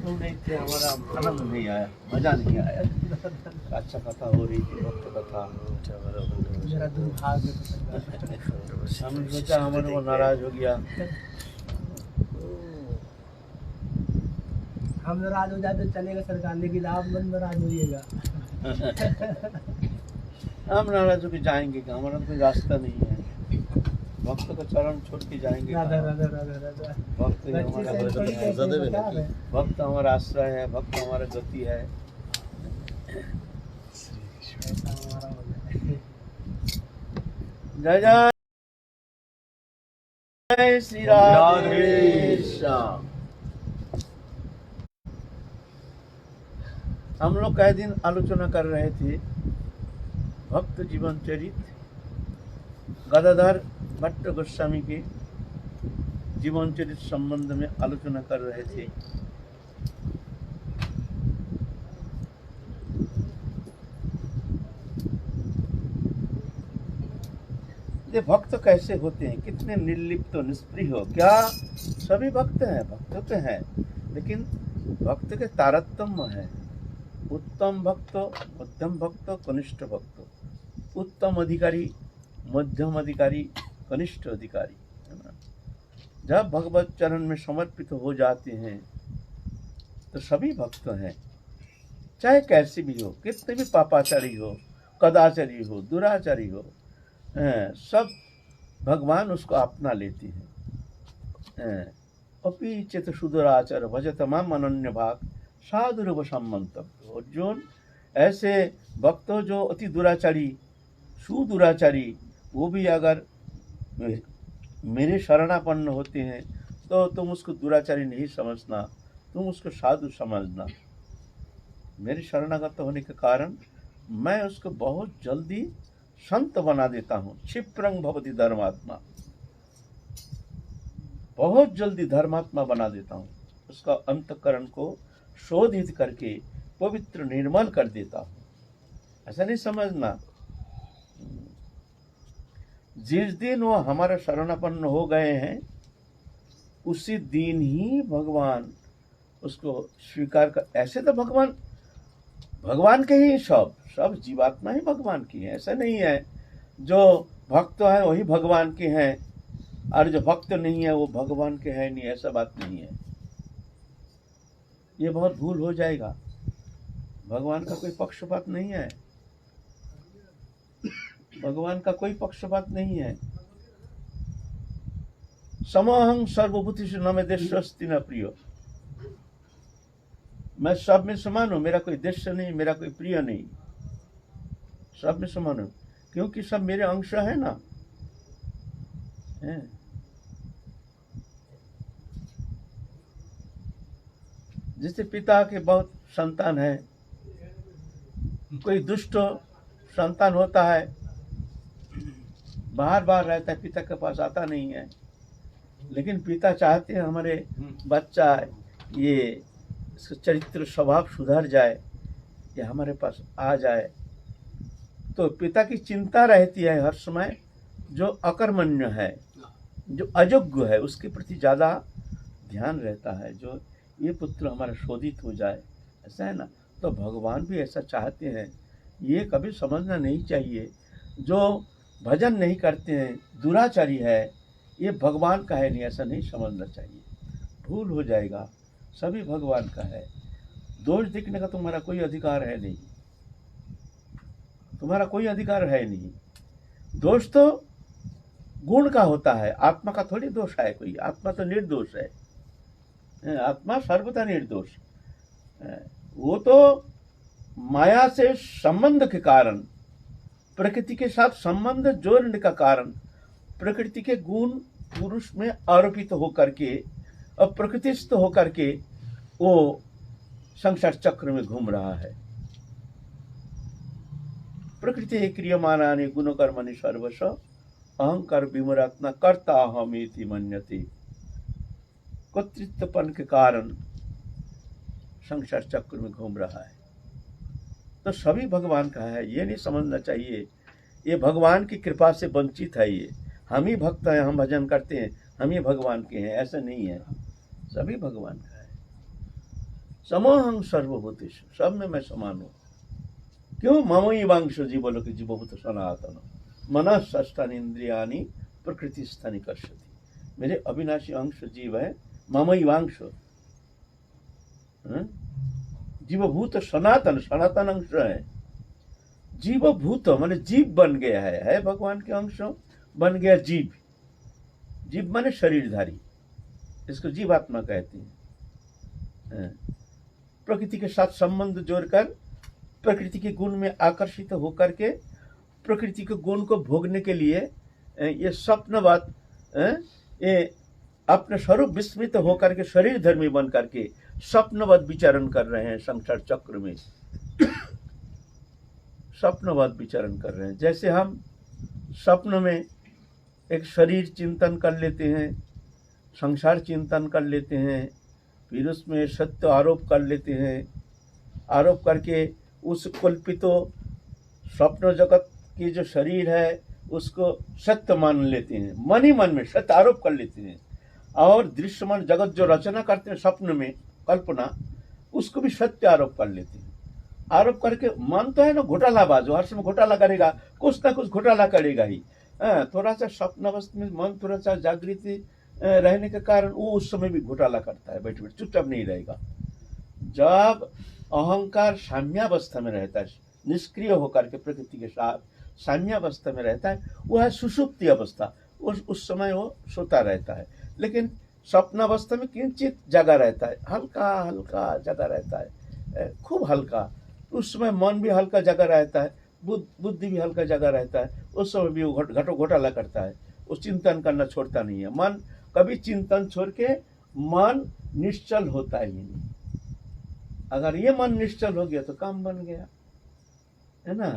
तुम नहीं थे, हमारा आनंद नहीं आया, मजा नहीं आया। अच्छा कथा हो रही थी, भक्त कथा। मेरा दुर्भाग्य हम सोचा हमारे को नाराज हो गया। हम नाराज हो जाते चलेगा सरकार, लेकिन आप मन नाराज होइएगा। हम नाराज होकर जाएंगे कि हमारा कोई रास्ता नहीं है। भक्त का चरण छोड़ के जाएंगे। राधा राधा राधा राधा। भक्त ही हमारा गति है, भक्त हमारा आश्रय है, भक्त हमारा गति है। जय जय श्री राधे श्याम। हम लोग कई दिन आलोचना कर रहे थे भक्त जीवन चरित गदाधर भट्ट गोस्वामी के जीवन चरित संबंध में आलोचना कर रहे थे। ये भक्त कैसे होते हैं, कितने निर्लिप्त निष्प्रिय हो। क्या सभी भक्त हैं? भक्त तो हैं, लेकिन भक्त के तारतम्य है। उत्तम भक्त, मध्यम भक्त, कनिष्ठ भक्त। उत्तम अधिकारी, मध्यम अधिकारी, कनिष्ठ अधिकारी, है ना। जब भगवत चरण में समर्पित हो जाते हैं तो सभी भक्त हैं, चाहे कैसे भी हो, कितने भी पापाचारी हो, कदाचारी हो, दुराचारी हो, सब भगवान उसको अपना लेते हैं। अपि चित सुदुराचार भजत माम अनन्य भाग साधुरव सम्मंतव्य। अर्जुन, ऐसे भक्त जो अति दुराचारी, सुदुराचारी, वो भी अगर मेरे शरणापन्न होते हैं तो तुम उसको दुराचारी नहीं समझना, तुम उसको साधु समझना। मेरे शरणागत होने के कारण मैं उसको बहुत जल्दी संत बना देता हूँ। क्षिप्रंग भवति धर्मात्मा, बहुत जल्दी धर्मात्मा बना देता हूँ। उसका अंतकरण को शोधित करके पवित्र निर्मल कर देता हूँ। ऐसा नहीं समझना। जिस दिन वो हमारा शरणापन्न हो गए हैं उसी दिन ही भगवान उसको स्वीकार कर। ऐसे तो भगवान के ही सब जीवात्मा ही भगवान की है। ऐसा नहीं है जो भक्त है वही भगवान के हैं और जो भक्त नहीं है वो भगवान के है नहीं, ऐसा बात नहीं है। ये बहुत भूल हो जाएगा। भगवान का कोई पक्षपात नहीं है, भगवान का कोई पक्षपात नहीं है। समहं सर्वभूतेषु न मे देशस्ति न प्रिय। मैं सब में समान हूं, मेरा कोई देश नहीं, मेरा कोई प्रिय नहीं, सब में समान हूं, क्योंकि सब मेरे अंश है ना। जैसे पिता के बहुत संतान है, कोई दुष्ट संतान होता है, बाहर बाहर रहता है, पिता के पास आता नहीं है, लेकिन पिता चाहते हैं हमारे बच्चा ये चरित्र स्वभाव सुधर जाए, ये हमारे पास आ जाए। तो पिता की चिंता रहती है हर समय। जो अकर्मण्य है, जो अयोग्य है, उसके प्रति ज़्यादा ध्यान रहता है, जो ये पुत्र हमारा शोधित हो जाए, ऐसा है ना। तो भगवान भी ऐसा चाहते हैं। ये कभी समझना नहीं चाहिए जो भजन नहीं करते हैं, दुराचारी है, ये भगवान का है नहीं, ऐसा नहीं समझना चाहिए। भूल हो जाएगा। सभी भगवान का है। दोष दिखने का तुम्हारा कोई अधिकार है नहीं, तुम्हारा कोई अधिकार है नहीं। दोष तो गुण का होता है, आत्मा का थोड़ी दोष है कोई। आत्मा तो निर्दोष है, आत्मा सर्वदा निर्दोष। वो तो माया से संबंध के कारण, प्रकृति के साथ संबंध जोड़ने का कारण, प्रकृति के गुण पुरुष में आरोपित होकर के और प्रकृतिस्थ होकर के वो संसार चक्र में घूम रहा है। प्रकृति क्रियमाणानि गुणकर्मणि सर्वश अहंकार विमरात्मा कर्ता अहमेति मन्यते। कर्तृत्वपन के कारण संसार चक्र में घूम रहा है। तो सभी भगवान का है, ये नहीं समझना चाहिए ये भगवान की कृपा से वंचित है। ये हम ही भक्त हैं, हम भजन करते हैं, हम ही भगवान के हैं, ऐसा नहीं है। सभी भगवान का है। समोहं सर्वभूतेषु, सब में मैं समान हूँ। क्यों? ममैवांश जीवलोके जीवभूत सनातन मनः षष्ठानि इंद्रियाणि प्रकृति स्थानि कर्षति। मेरे अविनाशी अंश जीव है, ममैवांश, जीवभूत सनातन, सनातन अंश है। जीवभूत माने जीव बन गया है भगवान के अंश, बन गया जीव। जीव माने शरीरधारी, इसको जीवात्मा कहते हैं। प्रकृति के साथ संबंध जोड़कर प्रकृति के गुण में आकर्षित होकर के प्रकृति के गुण को भोगने के लिए ये स्वप्नवाद, ये अपने स्वरूप विस्मृत होकर के शरीर धर्मी बन करके स्वप्नवाद विचरण कर रहे हैं संसार चक्र में। स्वप्नवाद विचरण कर रहे हैं। जैसे हम स्वप्न में एक शरीर चिंतन कर लेते हैं, संसार चिंतन कर लेते हैं, फिर उसमें सत्य आरोप कर लेते हैं, आरोप करके उस कल्पितो स्वप्न जगत की जो शरीर है उसको सत्य मान लेते हैं, मन ही मन में सत्य आरोप कर लेते हैं। और दृश्यमान जगत जो रचना करते हैं स्वप्न में कल्पना, उसको भी सत्य आरोप कर लेते हैं। आरोप करके मन तो है ना घोटालाबाज, हर समय घोटाला करेगा, कुछ ना कुछ घोटाला करेगा ही। थोड़ा सा स्वप्न अवस्था में मन थोड़ा सा जागृति रहने के कारण वो उस समय भी घोटाला करता है, बैठे बैठे चुपचाप नहीं रहेगा। जब अहंकार साम्यावस्था में रहता है, निष्क्रिय होकर के प्रकृति के साथ साम्यावस्था में रहता है, वो है सुषुप्ति अवस्था, उस समय वो सोता रहता है। लेकिन स्वप्नावस्था में किंचित जगा रहता है, हल्का हल्का जगा रहता है, खूब हल्का। उस समय मन भी हल्का जगा रहता है, बुद्धि भी हल्का जगा रहता है। उस समय भी वो घोटाला करता है, उस चिंतन करना छोड़ता नहीं है। मन कभी चिंतन छोड़ के मन निश्चल होता ही नहीं। अगर ये मन निश्चल हो गया तो काम बन गया, है ना।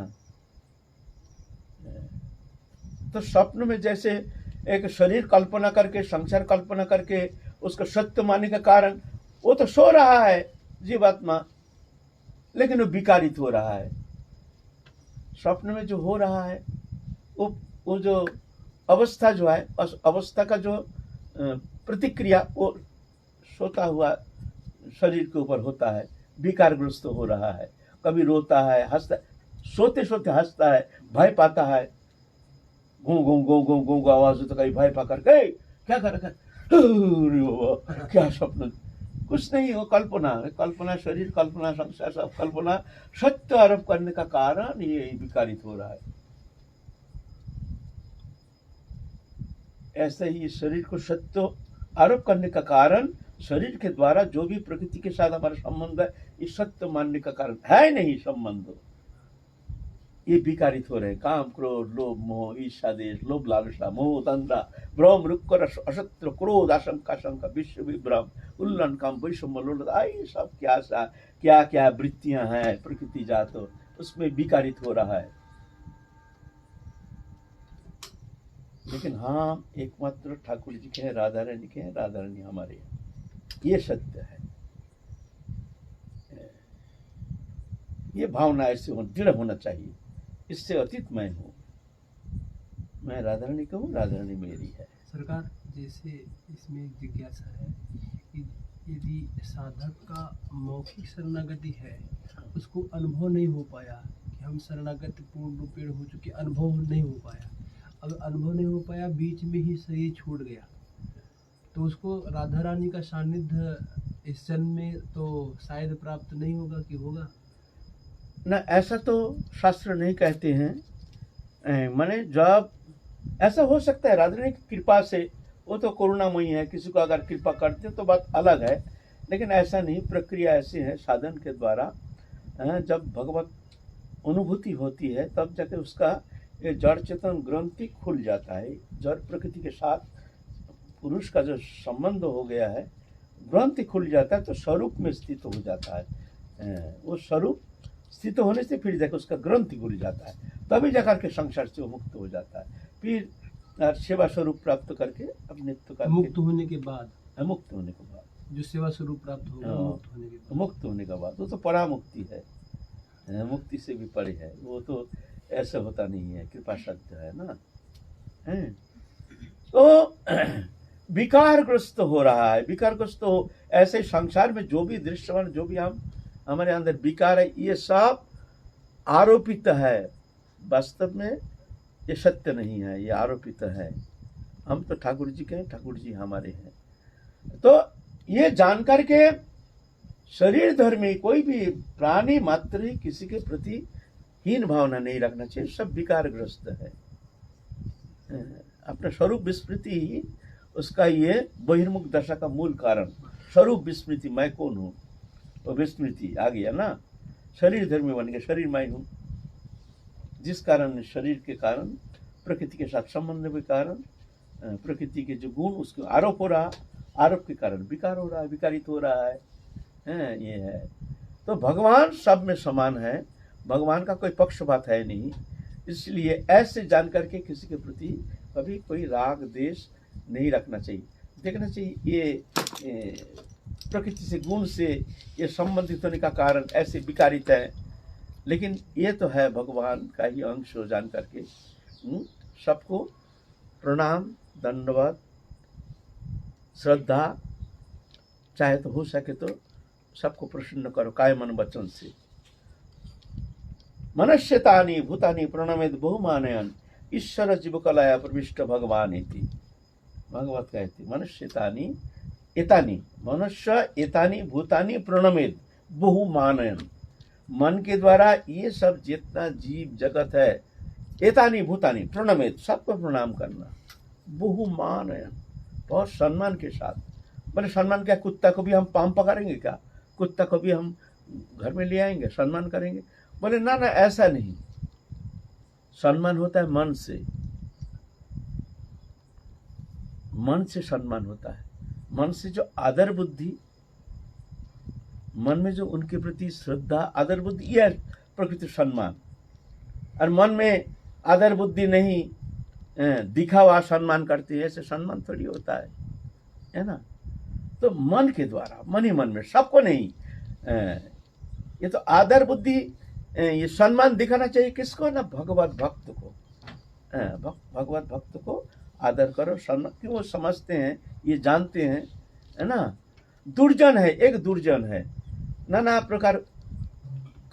तो स्वप्न में जैसे एक शरीर कल्पना करके, संसार कल्पना करके उसको सत्य मानने के कारण वो तो सो रहा है जीवात्मा, लेकिन वो विकारित हो रहा है। स्वप्न में जो हो रहा है वो जो अवस्था जो है, अवस्था का जो प्रतिक्रिया वो सोता हुआ शरीर के ऊपर होता है, विकारग्रस्त हो रहा है। कभी रोता है, हंसता, सोते सोते हंसता है, भय पाता है, गूं गूं गूं गूं गूं आवाज तो कहीं भय पाकर के क्या कर रखा, क्या स्वप्न, कुछ नहीं, वो कल्पना, कल्पना शरीर, कल्पना संसार, सब कल्पना। सत्य आरोप करने का कारण ये विकारित हो रहा है। ऐसे ही शरीर को सत्य आरोप करने का कारण, शरीर के द्वारा जो भी प्रकृति के साथ हमारा संबंध है, ये सत्य मानने का कारण है नहीं संबंध, ये विकारित हो रहे। काम क्रोध लोभ मोह ईर्षा देश, लोभ लालसा मोह तंद्रा भ्रम रुक्कर असत्य क्रोध आशंका शंका विश्व विभ्रम उल्लन काम वैषम्य लोल, आई सब क्या क्या वृत्तियां हैं प्रकृति जात, उसमें विकारित हो रहा है। लेकिन हम एकमात्र ठाकुर जी के हैं, राधा रानी के हैं, राधा रानी हमारे हैं, ये सत्य है। ये भावना ऐसे दृढ़ होना चाहिए, इससे अतीत मैं हूँ, मैं राधा रानी का हूँ, राधा रानी मेरी है। सरकार, जैसे इसमें जिज्ञासा है कि यदि साधक का मौखिक शरणागति है, उसको अनुभव नहीं हो पाया कि हम शरणागति पूर्ण रूपेण हो चुके, अनुभव नहीं हो पाया, अगर अनुभव नहीं हो पाया, बीच में ही शरीर छूट गया, तो उसको राधा रानी का सानिध्य इस जन्म में तो शायद प्राप्त नहीं होगा कि होगा? ना, ऐसा तो शास्त्र नहीं कहते हैं। माने जब ऐसा हो सकता है राधा रानी की कृपा से, वो तो करुणामयी है, किसी को अगर कृपा करते तो बात अलग है, लेकिन ऐसा नहीं। प्रक्रिया ऐसी है साधन के द्वारा, जब भगवत अनुभूति होती है तब जाके उसका ये जड़ चेतन ग्रंथि खुल जाता है। जड़ प्रकृति के साथ पुरुष का जो संबंध हो गया है, ग्रंथि खुल जाता है, तो स्वरूप में स्थित हो जाता है। वो स्वरूप स्थित होने से फिर जाकर उसका ग्रंथि खुल जाता है, तभी जाकर के संसार से मुक्त हो जाता है। फिर सेवा स्वरूप प्राप्त करके अपने मुक्त होने के बाद, मुक्त होने के बाद जो सेवा स्वरूप प्राप्त होगा, मुक्त होने के बाद वो तो परामुक्ति है, मुक्ति से भी परे है। वो तो ऐसा होता नहीं है, कृपा सत्य है ना। तो विकारग्रस्त हो रहा है, विकारग्रस्त हो। ऐसे संसार में जो भी दृश्यमान, जो भी हम हमारे अंदर विकार है, ये सब आरोपित है। वास्तव में ये सत्य नहीं है, ये आरोपित है। हम तो ठाकुर जी के हैं, ठाकुर जी हमारे हैं। तो ये जानकर के शरीर धर्मी कोई भी प्राणी मात्र ही किसी के प्रति हीन भावना नहीं रखना चाहिए। सब विकारग्रस्त है। अपना स्वरूप विस्मृति ही उसका ये बहिर्मुख दशा का मूल कारण। स्वरूप विस्मृति, मैं कौन हूँ, वो विस्मृति आ गया ना। शरीर धर्मी बन गया, शरीर मैं हूँ, जिस कारण शरीर के कारण प्रकृति के साथ संबंध के कारण प्रकृति के जो गुण उसके आरोप हो रहा, आरोप के कारण विकार हो रहा है, विकारित हो रहा है। ये है। तो भगवान सब में समान है, भगवान का कोई पक्षपात है नहीं। इसलिए ऐसे जान करके किसी के प्रति कभी कोई राग देश नहीं रखना चाहिए। देखना चाहिए ये प्रकृति से, गुण से ये संबंधित होने का कारण ऐसे विकारित है, लेकिन ये तो है भगवान का ही अंश हो। जान करके सबको प्रणाम, दंडवत, श्रद्धा, चाहे तो हो सके तो सबको प्रसन्न करो काय मन वचन से। मनस्यतानि भूतानि प्रणमेद बहुमानयन ईश्वर जीवकलाया प्रविष्ट भगवान इति। भगवत कहते मनुष्यतानि एतानि, मनुष्य एतानि भूतानि प्रणमेद बहुमानयन। मन के द्वारा ये सब जितना जीव जगत है, एतानि भूतानि प्रणमेद, सबको प्रणाम करना, बहुमानयन, बहुत सम्मान के साथ। बोले सम्मान क्या, कुत्ता को भी हम पाम पकड़ेंगे क्या, कुत्ता को भी हम घर में ले आएंगे, सम्मान करेंगे? बोले ना ना, ऐसा नहीं। सम्मान होता है मन से, मन से सम्मान होता है। मन से जो आदर बुद्धि, मन में जो उनके प्रति श्रद्धा आदर बुद्धि, यह प्रकृति सम्मान। और मन में आदर बुद्धि नहीं, दिखावा सम्मान करती है, ऐसे सम्मान थोड़ी होता है ना। तो मन के द्वारा, मन ही मन में, सबको नहीं। ये तो आदर बुद्धि, ये सम्मान दिखाना चाहिए किसको ना, भगवत भक्त को। भगवत भक्त को आदर करो, सम्मान। क्यों? वो समझते हैं, ये जानते हैं, है ना। दुर्जन है, एक दुर्जन है, नाना प्रकार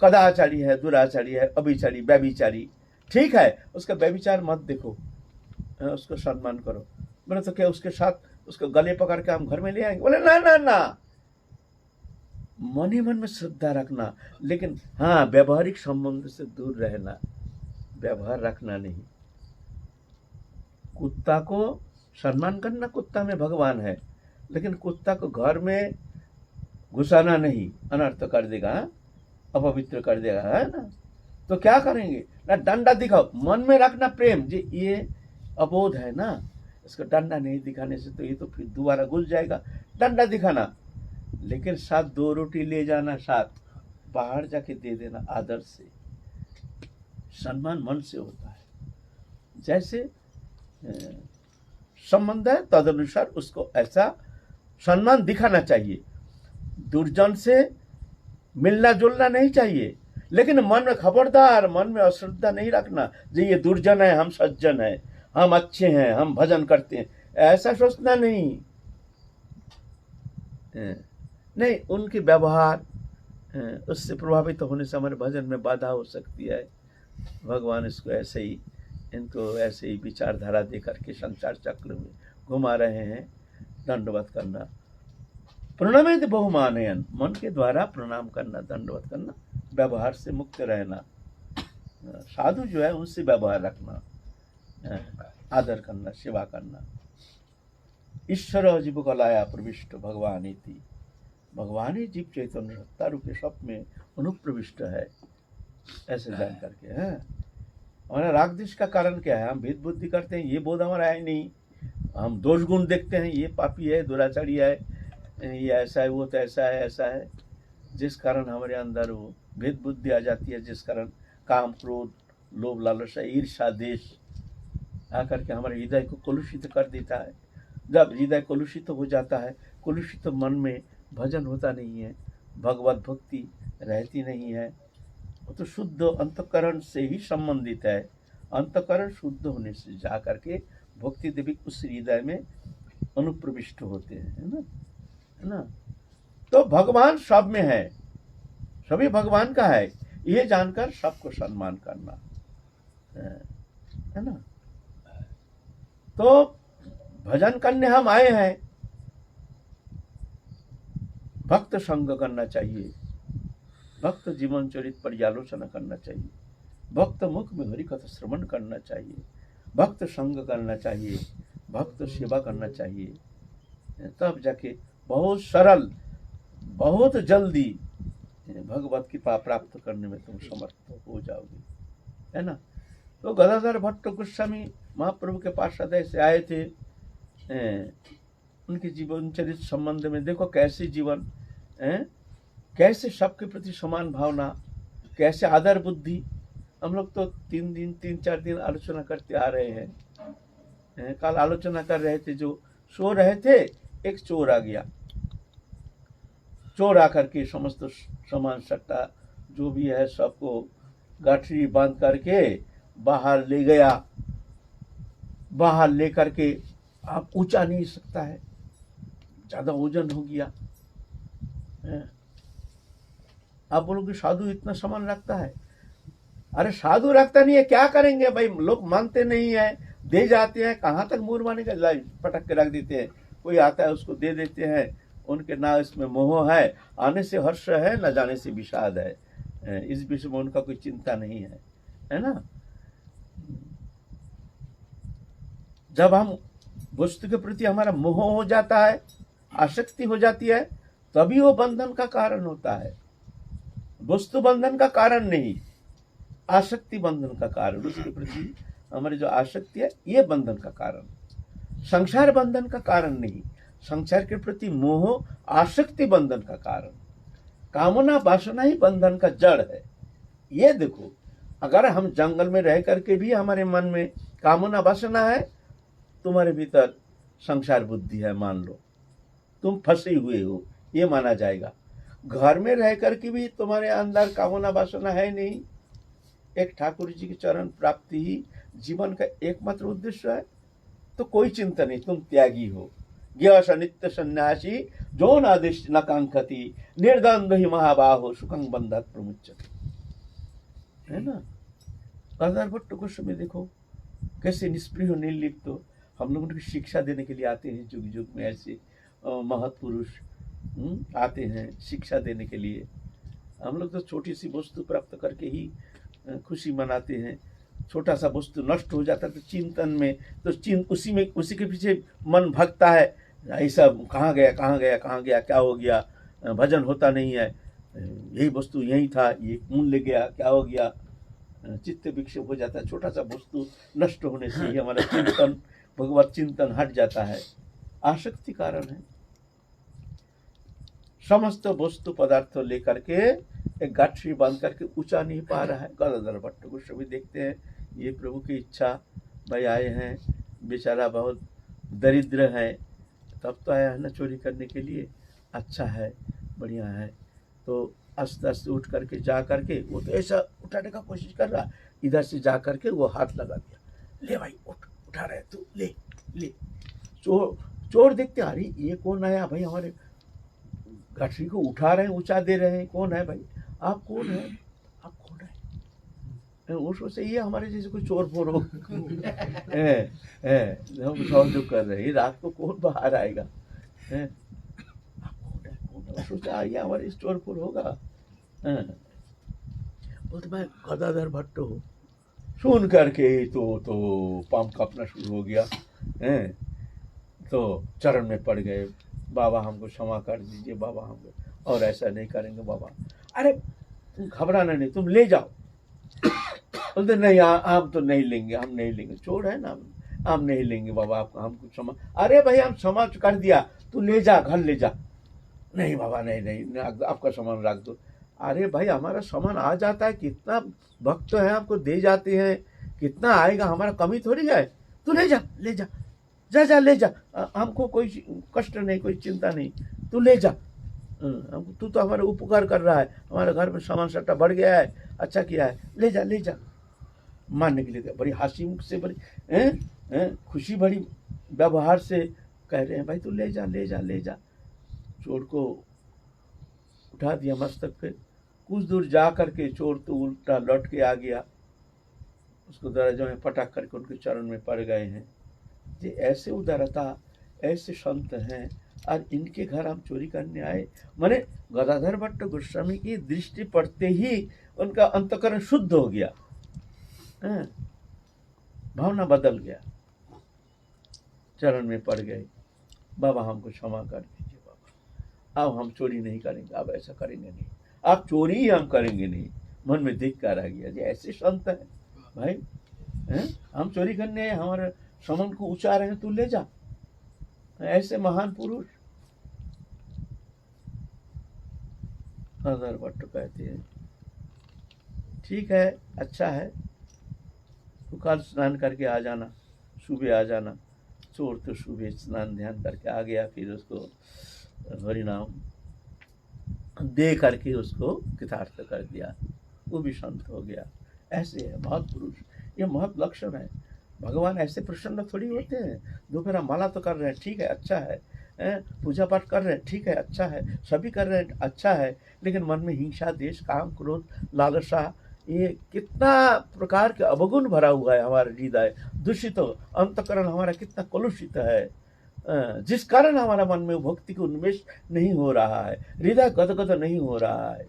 कदाचारी है, दुराचारी है, अभिचारी, व्यभिचारी। ठीक है, उसका व्यभिचार मत देखो, उसको सम्मान करो। बोले तो क्या उसके साथ उसको गले पकड़ के हम घर में ले आएंगे? बोले ना ना ना, मन ही मन में श्रद्धा रखना, लेकिन हाँ व्यवहारिक संबंध से दूर रहना, व्यवहार रखना नहीं। कुत्ता को सम्मान करना, कुत्ता में भगवान है, लेकिन कुत्ता को घर में घुसाना नहीं, अनर्थ कर देगा, अपवित्र कर देगा, है ना। तो क्या करेंगे ना, डंडा दिखाओ, मन में रखना प्रेम। जी ये अबोध है ना, इसको डंडा नहीं दिखाने से तो ये तो फिर दोबारा घुस जाएगा। डंडा दिखाना, लेकिन साथ 2 रोटी ले जाना, साथ बाहर जाके दे देना आदर से। सम्मान मन से होता है। जैसे संबंध है तदनुसार उसको ऐसा सम्मान दिखाना चाहिए। दुर्जन से मिलना जुलना नहीं चाहिए, लेकिन मन में खबरदार, मन में अश्रद्धा नहीं रखना जी ये दुर्जन है, हम सज्जन है, हम अच्छे हैं, हम भजन करते हैं, ऐसा सोचना नहीं। नहीं, उनके व्यवहार उससे प्रभावित होने से हमारे भजन में बाधा हो सकती है। भगवान इसको ऐसे ही, इनको ऐसे ही विचारधारा दे करके संसार चक्र में घुमा रहे हैं। दंडवत करना, प्रणमेद बहुमानयन, मन के द्वारा प्रणाम करना, दंडवत करना, व्यवहार से मुक्त रहना। साधु जो है उनसे व्यवहार रखना, आदर करना, सेवा करना। ईश्वर जीव कलाया प्रविष्ट भगवान इति, भगवान ही जीव चैतन्य सत्ता रूपे सब में अनुप्रविष्ट है, ऐसे जान करके है। हमारा राग द्वेष का कारण क्या है? हम भेद बुद्धि करते हैं, ये बोध हमारा है नहीं। हम दोष गुण देखते हैं, ये पापी है, दुराचारी है, ये ऐसा है, वो तो ऐसा है, ऐसा है, जिस कारण हमारे अंदर वो भेद बुद्धि आ जाती है, जिस कारण काम, क्रोध, लोभ, लालसा, ईर्ष्या, देश आकर के हमारे हृदय को कलुषित कर देता है। जब हृदय कलुषित हो जाता है, कलुषित मन में भजन होता नहीं है, भगवत भक्ति रहती नहीं है। वो तो शुद्ध अंतकरण से ही संबंधित है। अंतकरण शुद्ध होने से जा करके भक्ति देवी उस हृदय में अनुप्रविष्ट होते हैं, है ना। तो भगवान सब में है, सभी भगवान का है, ये जानकर सबको सम्मान करना है ना। तो भजन करने हम आए हैं, भक्त संग करना चाहिए, भक्त जीवन चरित पर्यालोचना करना चाहिए, भक्त मुख में हरि कथा श्रवण करना चाहिए, भक्त संग करना चाहिए, भक्त सेवा करना चाहिए, तब जाके बहुत सरल, बहुत जल्दी भगवत कृपा प्राप्त करने में तुम समर्थ हो जाओगे, है ना। तो गदाधर भट्ट गोस्वामी महाप्रभु के पास सदैव से आए थे, उनके जीवन चरित्र संबंध में देखो कैसे जीवन, कैसे सबके प्रति समान भावना, कैसे आदर बुद्धि। हम लोग तो 3-4 दिन आलोचना करते आ रहे हैं। कल आलोचना कर रहे थे, जो सो रहे थे एक चोर आ गया, चोर आकर के समस्त सामान सट्टा जो भी है सबको गाठरी बांध करके बाहर ले गया। बाहर ले करके आप ऊंचा नहीं सकता है, ज्यादा वजन हो गया। आप बोलोगे साधु इतना सामान रखता है, अरे साधु रखता नहीं है, क्या करेंगे भाई, लोग मानते नहीं है, दे जाते हैं, कहाँ तक मुंह माने का पटक के रख देते हैं, कोई आता है उसको दे देते हैं। उनके ना इसमें मोह है, आने से हर्ष है, न जाने से विषाद है, इस विषय में उनका कोई चिंता नहीं है ना। जब हम वस्तु के प्रति हमारा मोह हो जाता है, आसक्ति हो जाती है, तभी वो बंधन का कारण होता है। वस्तु बंधन का कारण नहीं, आसक्ति बंधन का कारण। उसके प्रति हमारी जो आसक्ति है ये बंधन का कारण, संसार बंधन का कारण नहीं। संसार के प्रति मोह आसक्ति बंधन का कारण, कामना वासना ही बंधन का जड़ है। ये देखो, अगर हम जंगल में रह करके भी हमारे मन में कामना वासना है, तुम्हारे भीतर संसार बुद्धि है, मान लो तुम फंसे हुए हो, ये माना जाएगा। घर में रह करके भी तुम्हारे अंदर कामना वासना है नहीं, एक ठाकुर जी के चरण प्राप्ति ही जीवन का एकमात्र उद्देश्य है, तो कोई चिंता नहीं, तुम त्यागी हो। ज्ञास नित्य सन्यासी जो नादिश न कांक्षति, निर्द्वंद्व ही महाबाहो सुखं बंधत प्रमुच्यते, है ना। गदाधर भट्ट गोस्वामी देखो कैसे निष्प्रिय निर्लिप्त हो। हम लोग उनकी शिक्षा देने के लिए आते हैं, युग युग में ऐसे महत्पुरुष आते हैं शिक्षा देने के लिए। हम लोग तो छोटी सी वस्तु प्राप्त करके ही खुशी मनाते हैं। छोटा सा वस्तु नष्ट हो जाता है तो चिंतन में, तो उसी के पीछे मन भगता है, ऐसा कहाँ गया कहाँ गया कहाँ गया, क्या हो गया, भजन होता नहीं है, यही वस्तु यही था, ये मूल्य गया, क्या हो गया, चित्त विक्षेप हो जाता है। छोटा सा वस्तु नष्ट होने से ही हमारा चिंतन, भगवत चिंतन हट जाता है, आसक्ति कारण है। समस्त वस्तु पदार्थ लेकर के एक गाठरी बांध करके ऊंचा नहीं पा रहा है। गदाधर भट्ट गोस्वामी देखते हैं, ये प्रभु की इच्छा, भाई आए हैं, बेचारा बहुत दरिद्र है, तब तो आया है ना चोरी करने के लिए, अच्छा है, बढ़िया है। तो आस्ते आस्ते उठ करके जा करके, वो तो ऐसा उठाने का कोशिश कर रहा, इधर से जा करके वो हाथ लगा दिया, ले भाई उठ, उठा रहे तू, ले ले। चोर देखते, अरे ये कौन आया भाई, हमारे गाठरी को उठा रहे हैं, ऊंचा दे रहे हैं, कौन है भाई, आप कौन है, आप कौन है। उसको से ये हमारे जैसे कोई चोर फोर हो हम सहयोग कर रहे हैं, रात को कौन बाहर आएगा, आप कौन है, कौन है। सोचा ये हमारे इस चोर फोर होगा। बोलते मैं गदाधर भट्ट हो। सुन करके तो पाम कांपना शुरू हो गया, तो चरण में पड़ गए, बाबा हमको क्षमा कर दीजिए, बाबा हमको, और ऐसा नहीं करेंगे बाबा। अरे तुम घबराना नहीं, तुम ले जाओ। बोलते नहीं, हम तो नहीं लेंगे, हम नहीं लेंगे, चोर है ना, हम नहीं लेंगे बाबा, आपका हमको क्षमा। अरे भाई हम क्षमा कर दिया, तू ले जा, घर ले जा। नहीं बाबा नहीं, आपका सामान रख दो। अरे भाई हमारा सामान आ जाता है, कितना भक्त है आपको दे जाते हैं, कितना आएगा, हमारा कमी थोड़ी है। तू ले जा, ले जा, जा जा ले जा, हमको कोई कष्ट नहीं, कोई चिंता नहीं, तू ले जा। तू तो हमारा उपकार कर रहा है, हमारे घर में सामान सट्टा बढ़ गया है, अच्छा किया है, ले जा ले जा। मानने के लिए बड़ी हंसी मुख से, बड़ी खुशी भरी व्यवहार से कह रहे हैं भाई तू ले जा ले जा ले जा। चोर को उठा दिया मस्तक पे, कुछ दूर जा करके चोर तो उल्टा लौट के आ गया, उसको दरवाजों में पटक करके उनके चरण में पड़ गए हैं। ये ऐसे उदारता, ऐसे संत हैं और इनके घर हम चोरी करने आए। माने गदाधर भट्ट गोस्वामी की दृष्टि पड़ते ही उनका अंतकरण शुद्ध हो गया, भावना बदल गया, चरण में पड़ गए, बाबा हमको क्षमा कर दीजिए बाबा, अब हम चोरी नहीं करेंगे, अब ऐसा करेंगे नहीं, अब चोरी ही हम करेंगे नहीं। मन में धिक्कार आ गया। जी ऐसे संत हैं भाई, हम चोरी करने हमारे सामान को उचा रहे हैं, तू ले जा। ऐसे महान पुरुष। गदाधर भट्ट कहते हैं ठीक है, अच्छा है, तो कल स्नान करके आ जाना, सुबह आ जाना। चोर तो सुबह स्नान ध्यान करके आ गया, फिर उसको हरिनाम दे करके उसको कृतार्थ कर दिया, वो भी संत हो गया। ऐसे है महत पुरुष, ये महत लक्षण है। भगवान ऐसे प्रसन्न थोड़ी होते हैं। दोपहर माला तो कर रहे हैं, ठीक है, अच्छा है, पूजा पाठ कर रहे हैं, ठीक है, अच्छा है, सभी कर रहे हैं, अच्छा है, लेकिन मन में हिंसा, द्वेष, काम, क्रोध, लालसा, ये कितना प्रकार के अवगुण भरा हुआ है हमारा हृदय, दूषित अंतकरण हमारा कितना कलुषित है, जिस कारण हमारा मन में भक्ति का उन्मेष नहीं हो रहा है, हृदय गदगद नहीं हो रहा है।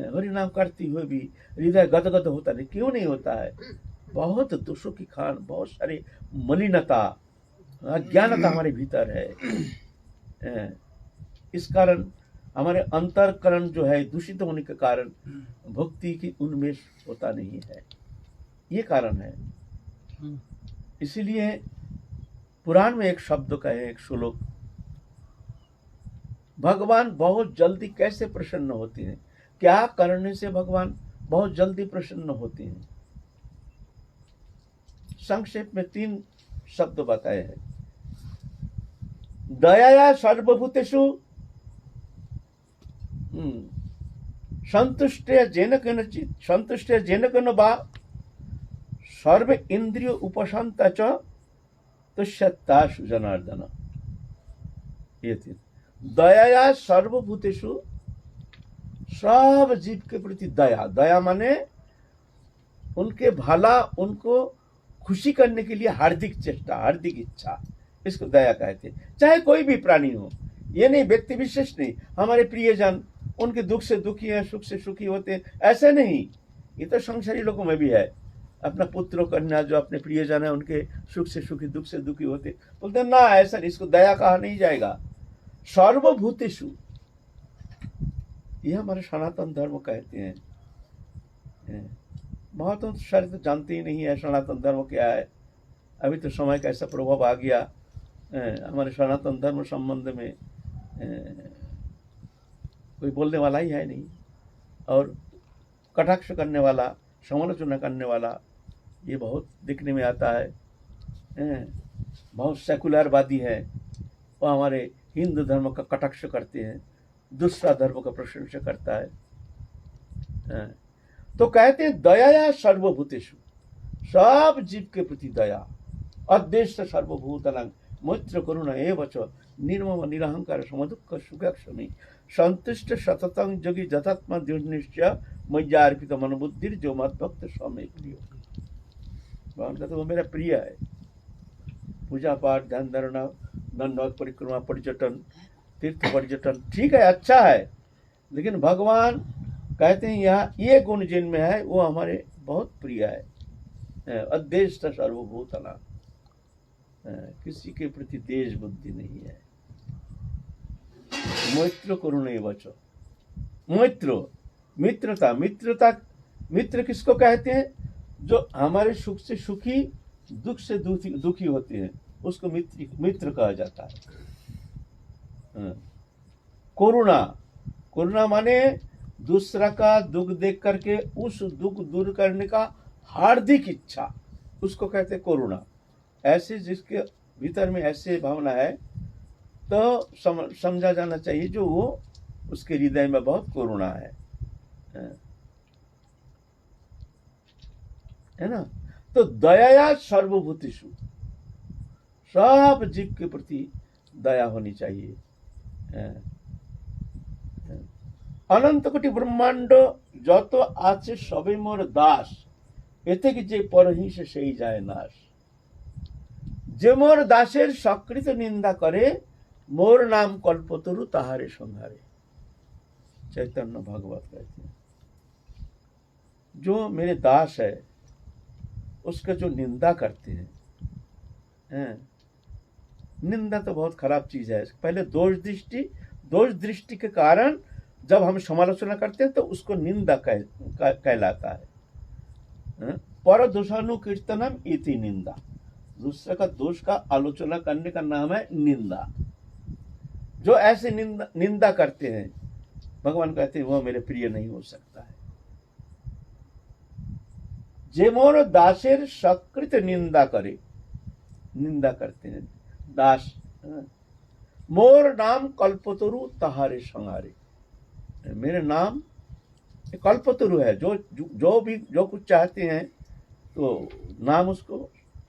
हरिनाम करते हुए भी हृदय गदगद होता नहीं, क्यों नहीं होता है? बहुत दोषों की खान, बहुत सारी मलिनता, अज्ञानता हमारे भीतर है। इस कारण हमारे अंतरकरण जो है दूषित होने के कारण भक्ति की उन्मेष होता नहीं है, ये कारण है। इसीलिए पुराण में एक शब्द का है, एक श्लोक, भगवान बहुत जल्दी कैसे प्रसन्न होते हैं, क्या करने से भगवान बहुत जल्दी प्रसन्न होते हैं। संक्षेप में 3 शब्द बताए हैं। दयाया सर्वभूतेषु संतुष्टे जेन कनचित् संतुष्टे जेन कन वा सर्व इंद्रिय उपशांता च तुष्यत्तासु जनार्दन। ये 3 दयाया सर्वभूतेषु, सब जीव के प्रति दया। दया माने उनके भला, उनको खुशी करने के लिए हार्दिक चेष्टा, हार्दिक इच्छा, इसको दया कहते हैं। चाहे कोई भी प्राणी हो, ये नहीं व्यक्ति विशेष नहीं, हमारे प्रियजन उनके दुख से दुखी है, सुख से सुखी होते हैं, ऐसे नहीं। ये तो संसारी लोगों में भी है। अपना पुत्र कन्या जो अपने प्रियजन है उनके सुख से सुखी, दुख से दुखी होते, बोलते हैं ना ऐसा नहीं, इसको दया कहा नहीं जाएगा। सर्वभूतेषु, ये हमारे सनातन धर्म कहते हैं। बहुत तो शायद तो जानते ही नहीं है सनातन धर्म क्या है। अभी तो समय का ऐसा प्रभाव आ गया हमारे सनातन धर्म संबंध में, कोई बोलने वाला ही है नहीं, और कटाक्ष करने वाला, समालोचना करने वाला ये बहुत दिखने में आता है। बहुत सेकुलरवादी है, वो हमारे हिंदू धर्म का कटाक्ष करते हैं, दूसरा धर्म का प्रशंसा करता है। तो कहते हैं दया सर्वभूतेषु, सब जीव के प्रति दया। अद्वेष्ट सर्वभूतानां मैत्र करुणा एव च निर्मम निरहंकार समदुःख सुखक्षमी संतुष्ट सततं जोगी जतात्मा दृढ़निश्चय मय्यार्पित मनोबुद्धिर जो मद्भक्त स्वमे प्रिय। भगवान कहते वो मेरा प्रिय है। पूजा पाठ, ध्यान धारणा, दंडवत परिक्रमा, पर्यटन, तीर्थ पर्यटन, ठीक है, अच्छा है, लेकिन भगवान कहते हैं यहाँ ये गुण जिनमें है वो हमारे बहुत प्रिय है। अद्वेष्ट सर्वभूतानां, किसी के प्रति देश बुद्धि नहीं है। मैत्र करुणे वच, मैत्र मित्रता, मित्रता, मित्र किसको कहते हैं? जो हमारे सुख से सुखी, दुख से दुखी होते हैं, उसको मित्र कहा जाता है। करुणा, करुणा माने दूसरा का दुख देख करके उस दुख दूर करने का हार्दिक इच्छा, उसको कहते हैं करुणा। ऐसे जिसके भीतर में ऐसे भावना है तो समझा जाना चाहिए जो वो उसके हृदय में बहुत करुणा है ना। तो दया सर्वभूतेषु, सब जीव के प्रति दया होनी चाहिए। अनंत कोटि ब्रह्मांड যত আছে সবে মোর দাস, এ থেকে যে পরহিংসে সেই যায় নাশ। যে মোর দাসের সকৃত निंदा करे, मोर नाम कल्पतरु ताहारे संहारे। चैतन्य भागवत कहते हैं, जो मेरे दास है उसका जो निंदा करते हैं, निंदा तो बहुत खराब चीज है। पहले दोष दृष्टि के कारण जब हम समालोचना करते हैं तो उसको निंदा कहलाता है। पर दोषानुकीर्तनम इति निंदा, दूसरे का दोष का आलोचना करने का नाम है निंदा। जो ऐसे निंदा करते हैं, भगवान कहते हैं वो मेरे प्रिय नहीं हो सकता है। जे मोर दासेर सकृत निंदा करे, निंदा करते हैं दास, मोर नाम कल्पतरु ताहारे संहारे। मेरे नाम कल्पतरु है, जो कुछ चाहते हैं तो नाम उसको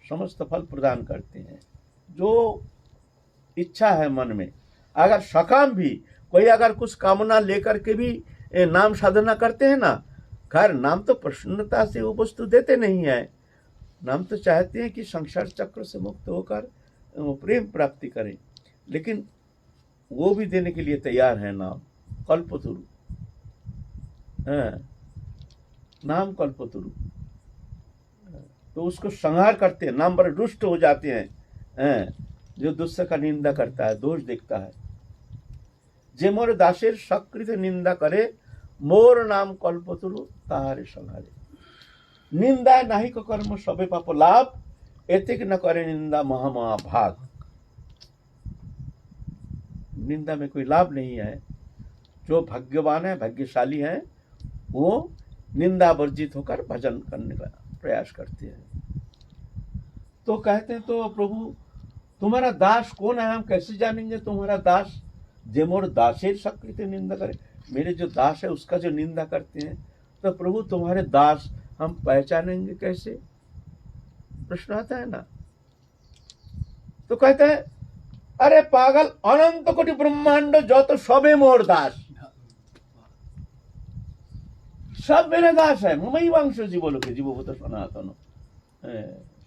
समस्त फल प्रदान करते हैं। जो इच्छा है मन में, अगर सकाम भी कोई अगर कुछ कामना लेकर के भी नाम साधना करते हैं ना, खैर नाम तो प्रसन्नता से वो वस्तु देते नहीं है। नाम तो चाहते हैं कि संसार चक्र से मुक्त होकर प्रेम प्राप्ति करें, लेकिन वो भी देने के लिए तैयार है नाम कल्पतरु, नाम कल्पतरु। तो उसको संहार करते हैं, नाम पर रुष्ट हो जाते हैं। जो दूसरे का निंदा करता है, दोष देखता है। जे मोर दासेर सकृत निंदा करे, मोर नाम कल्पतरु ताहारे संहारे। निंदा नाही को कर्म सबे पाप लाभ, एतिक न करे निंदा महामहा भाग। निंदा में कोई लाभ नहीं है। जो भाग्यवान है, भाग्यशाली है, वो निंदा वर्जित होकर भजन करने का प्रयास करते हैं। तो कहते हैं, तो प्रभु तुम्हारा दास कौन है, हम कैसे जानेंगे तुम्हारा दास? जे मोर दासेर सकृत निंदा करे, मेरे जो दास है उसका जो निंदा करते हैं, तो प्रभु तुम्हारे दास हम पहचानेंगे कैसे? प्रश्न आता है ना। तो कहते हैं, अरे पागल, अनंत कोटि ब्रह्मांड जो तो सबे मोर दास, सब मेरे दास है। ममई वंश जीवो लोके जीवभूत सनातन,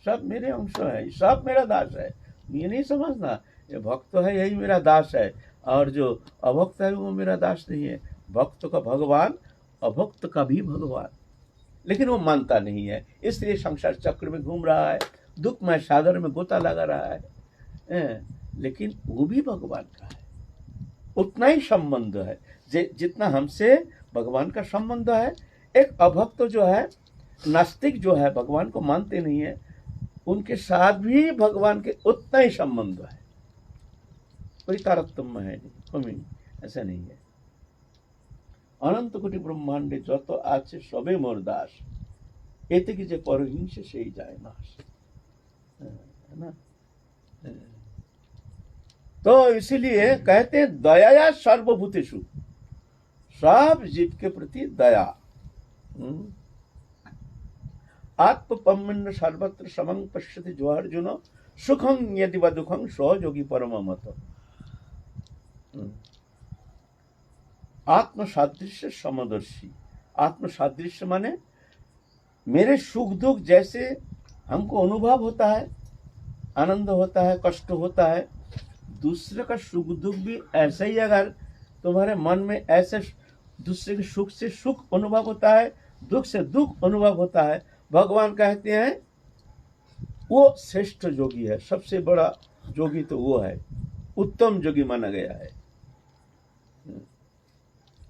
सब मेरे अंश है, सब मेरा दास है। ये नहीं समझना ये भक्त है यही मेरा दास है, और जो अभक्त है वो मेरा दास नहीं है। भक्त का भगवान, अभक्त का भी भगवान, लेकिन वो मानता नहीं है, इसलिए संसार चक्र में घूम रहा है, दुखमय सागर में गोता लगा रहा है। लेकिन वो भी भगवान का है, उतना ही संबंध है जितना हमसे भगवान का संबंध है। एक अभक्त जो है, नास्तिक जो है, भगवान को मानते नहीं है, उनके साथ भी भगवान के उतना ही संबंध है। कोई तारतम्य है नहीं, कमी ऐसा नहीं है। अनंत कोटि ब्रह्मांडे যত আছে সবে মোর দাস, এতে কি যে পরহিংসে সেই যায় নাশ, है ना। तो इसीलिए कहते हैं दया सर्वभूतेषु, सब जीव के प्रति दया। आत्मपम्मन सर्वत्र समं पश्यति जो अर्जुन, सुखं यदि वा दुखं सो योगी परममत। आत्म सादृश्य समदर्शी, आत्म सादृश्य माने मेरे सुख दुख जैसे हमको अनुभव होता है, आनंद होता है, कष्ट होता है, दूसरे का सुख दुख भी ऐसे ही अगर तुम्हारे मन में ऐसे दूसरे के सुख से सुख अनुभव होता है, दुख से दुख अनुभव होता है, भगवान कहते हैं वो श्रेष्ठ योगी है। सबसे बड़ा योगी तो वो है, उत्तम योगी माना गया है।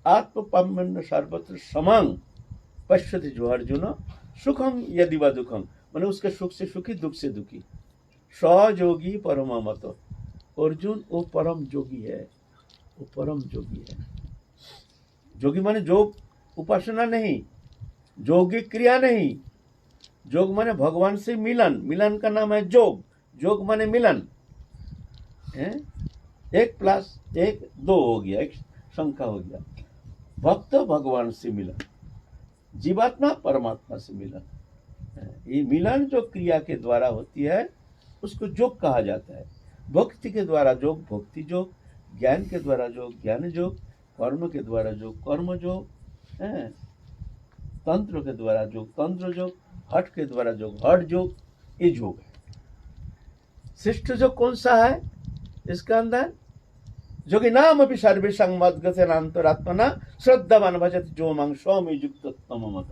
आत्मपम्मन सर्वत्र समं पश्यति जो अर्जुन, सुखम यदि वा दुखम, माने उसके सुख से सुखी, दुख से दुखी। सयोगी परममत, अर्जुन वो परम योगी है, वो परम योगी है। योगी माने योग उपासना नहीं, योगिक क्रिया नहीं, योग माने भगवान से मिलन, मिलन का नाम है योग, योग माने मिलन। 1 + 1 2 हो गया, एक संख्या हो गया। भक्त भगवान से मिलन, जीवात्मा परमात्मा से मिलन। ये मिलन जो क्रिया के द्वारा होती है उसको योग कहा जाता है। भक्ति के द्वारा योग भक्ति योग, ज्ञान के द्वारा योग ज्ञान योग, कर्म के द्वारा योग कर्म योग, तंत्र के द्वारा योग तंत्र योग, हठ के द्वारा योग हठ योग, ये योग है। श्रेष्ठ योग कौन सा है इसका अंदर? जोगी नाम अभी सर्वेशं मद्गतेनांतरात्मना श्रद्धावान भजत जो मांग स्वामी युक्त तम मत।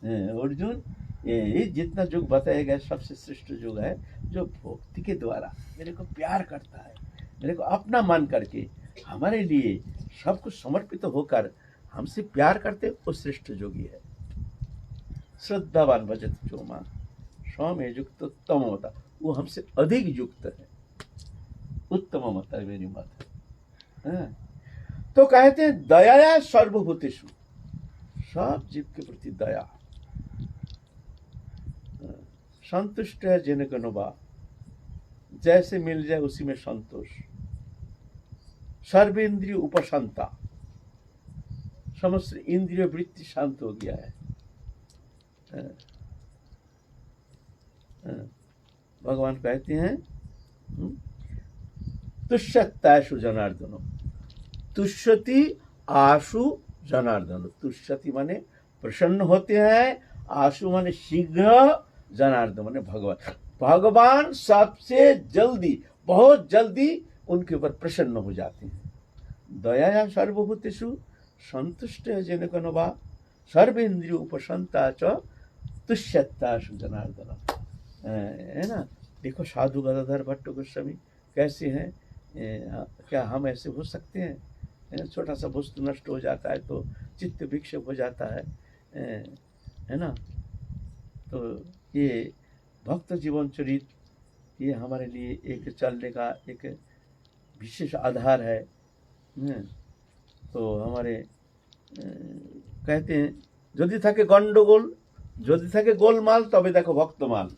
अर्जुन, ये जितना योग बताया गया सबसे श्रेष्ठ योग है जो भक्ति के द्वारा मेरे को प्यार करता है, मेरे को अपना मान करके हमारे लिए सब कुछ समर्पित होकर हमसे प्यार करते, वो श्रेष्ठ योगी है। श्रद्धावान भजत जो मां स्वामी युक्त उत्तम मत, वो हमसे अधिक युक्त है, उत्तम मत है, मेरी मत है। तो कहते हैं दया सर्वभूतेषु, सब जीव के प्रति दया। संतुष्ट है जिन गनुबा, जैसे मिल जाए उसी में संतोष। सर्वेंद्रिय उपशांता, समस्त इंद्रिय वृत्ति शांत हो गया है। भगवान कहते हैं तुष्यत्याशु जनार्दनो, तुष्यति आशु जनार्दनो। तुष्यति माने प्रसन्न होते हैं, आशु माने शीघ्र, जनार्दन माने भगवान। भगवान सबसे जल्दी, बहुत जल्दी उनके ऊपर प्रसन्न हो जाते हैं। दया सर्वभूतेषु संतुष्ट है जेन कनवा, सर्वेंद्रिय उपशांता च तुष्यत्याशु जनार्दन। है ना? देखो साधु गदाधर भट्ट गोस्वामी कैसे हैं। क्या हम ऐसे हो सकते हैं? छोटा सा वस्तु नष्ट हो जाता है तो चित्त विक्षेप हो जाता है ना? तो ये भक्त जीवन चरित, ये हमारे लिए एक चलने का एक विशेष आधार है। तो हमारे कहते हैं यदि থাকে গন্ডগোল, যদি থাকে গোলমাल तबे देखो भक्तमाल।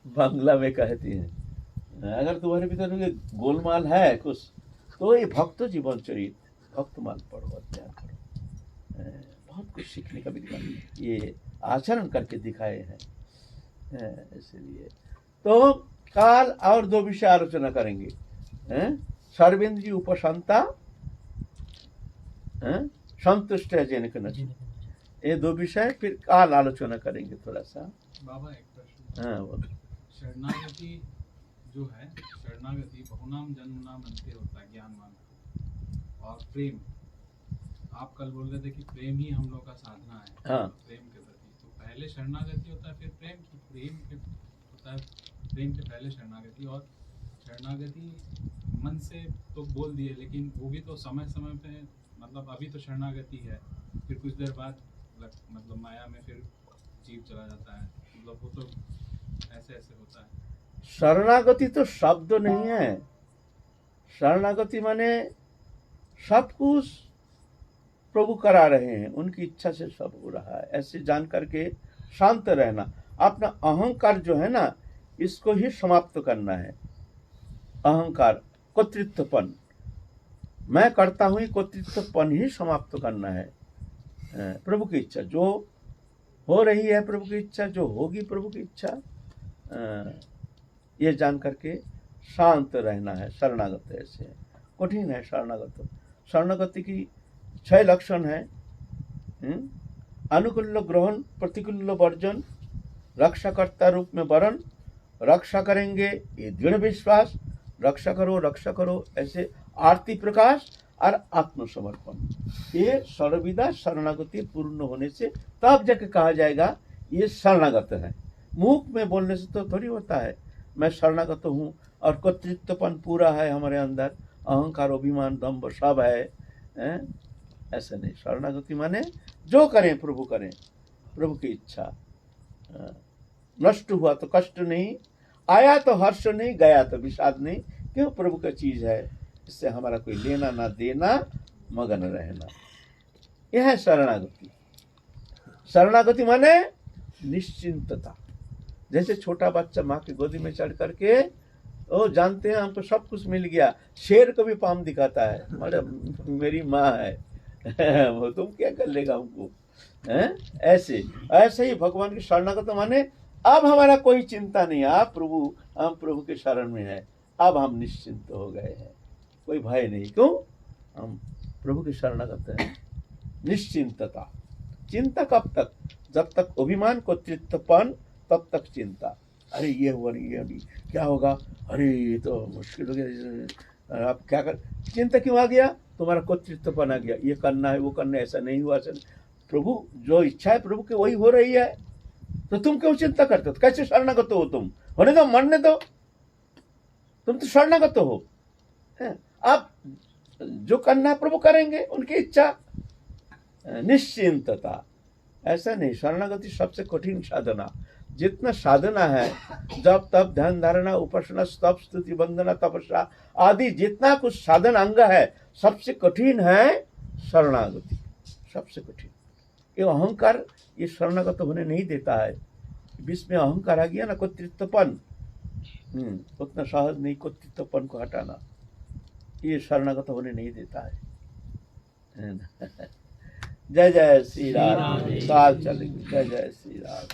बांग्ला में कहती हैं अगर तुम्हारे भीतर गोलमाल है कुछ तो ये भक्त जीवन चरित भक्तमाल पढ़ो, अध्ययन करो। बहुत कुछ सीखने का मिलेगा, ये आचरण करके दिखाए हैं। इसलिए तो काल और दो विषय आलोचना करेंगे, सर्वेंद्रिय उपशांता, संतुष्ट है जैन कन, ये दो विषय फिर काल आलोचना करेंगे थोड़ा सा। बाबा एक प्रश्न। हाँ बोलो। शरणागति जो है, शरणागति बहुनाम जन्मनाम अंते होता है ज्ञानवान, और प्रेम, आप कल बोल रहे थे कि प्रेम ही हम लोग का साधना है। हाँ। प्रेम के प्रति तो पहले शरणागति होता है फिर प्रेम की, प्रेम के होता है प्रेम के पहले शरणागति। और शरणागति मन से तो बोल दिए, लेकिन वो भी तो समय समय पे, मतलब अभी तो शरणागति है, फिर कुछ देर बाद मतलब माया में फिर जीव चला जाता है, मतलब वो तो ऐसे ऐसे होता है। शरणागति तो शब्द नहीं है। शरणागति माने सब कुछ प्रभु करा रहे हैं, उनकी इच्छा से सब हो रहा है, ऐसे जान करके शांत रहना। अपना अहंकार जो है ना, इसको ही समाप्त करना है। अहंकार, कर्तृत्वपन, मैं करता हूँ, कर्तृत्वपन ही समाप्त करना है। प्रभु की इच्छा जो हो रही है, प्रभु की इच्छा जो होगी, प्रभु की इच्छा, ये जान करके शांत रहना है। शरणागत ऐसे है, कठिन है शरणागत। शरणागति की 6 लक्षण है। अनुकूल ग्रहण, प्रतिकूल वर्जन, रक्षाकर्ता रूप में वरण, रक्षा करेंगे ये दृढ़ विश्वास, रक्षा करो ऐसे आरती प्रकाश और आत्मसमर्पण। ये सर्वविदा शरणागति पूर्ण होने से तब जाके कहा जाएगा ये शरणागत है। मुख में बोलने से तो थोड़ी होता है मैं शरणागत हूँ, और कर्तृत्वपन पूरा है हमारे अंदर, अहंकार अभिमान दम्भ सब है। ऐसा नहीं। शरणागति माने जो करें प्रभु करें, प्रभु की इच्छा। नष्ट हुआ तो कष्ट नहीं, आया तो हर्ष नहीं, गया तो विषाद नहीं। क्यों? प्रभु का चीज है, इससे हमारा कोई लेना ना देना, मगन रहना। यह है शरणागति। शरणागति माने निश्चिंतता। जैसे छोटा बच्चा माँ की गोदी में चढ़ करके वो जानते हैं हमको सब कुछ मिल गया, शेर को भी पाम दिखाता है, मतलब मेरी माँ है वो तुम क्या कर लेगा हमको। ऐसे ही भगवान की शरणागत माने अब हमारा कोई चिंता नहीं, आप प्रभु, हम प्रभु के शरण में हैं, अब हम निश्चिंत हो गए हैं, कोई भय नहीं। क्यों? हम प्रभु के शरणागत हैं। निश्चिंतता। चिंता कब तक? जब तक अभिमान को तृप्तपन, तब तक चिंता। अरे ये हुआ नहीं, ये नहीं, क्या होगा, अरे ये तो मुश्किल हो गया, आप क्या कर, चिंता क्यों आ गया? तुम्हारा कर्तृत्वपन आ गया, ये करना है, वो करना है, ऐसा नहीं हुआ, ऐसा नहीं। प्रभु जो इच्छा है प्रभु की वही हो रही है, तो तुम क्यों चिंता करते हो? कैसे शरणागत हो तुम? होने दो, मरने दो, तुम तो शरणागत हो। आप जो करना है प्रभु करेंगे, उनकी इच्छा। निश्चिंतता। ऐसा नहीं, शरणागति सबसे कठिन साधना। जितना साधना है, जब तप, ध्यान धारणा, उपासना, स्तप, स्तुति, वंदना, तपस्या आदि जितना कुछ साधन अंग है, सबसे कठिन है शरणागति, सबसे कठिन। ये अहंकार ये शरणागत होने नहीं देता है। बीच में अहंकार आ गया ना, कर्तृत्वपन, उतना सहज नहीं कर्तृत्वपन को हटाना, ये शरणागत होने नहीं देता है। जय जय श्री राम। साल चलेंगे। जय जय श्री राम।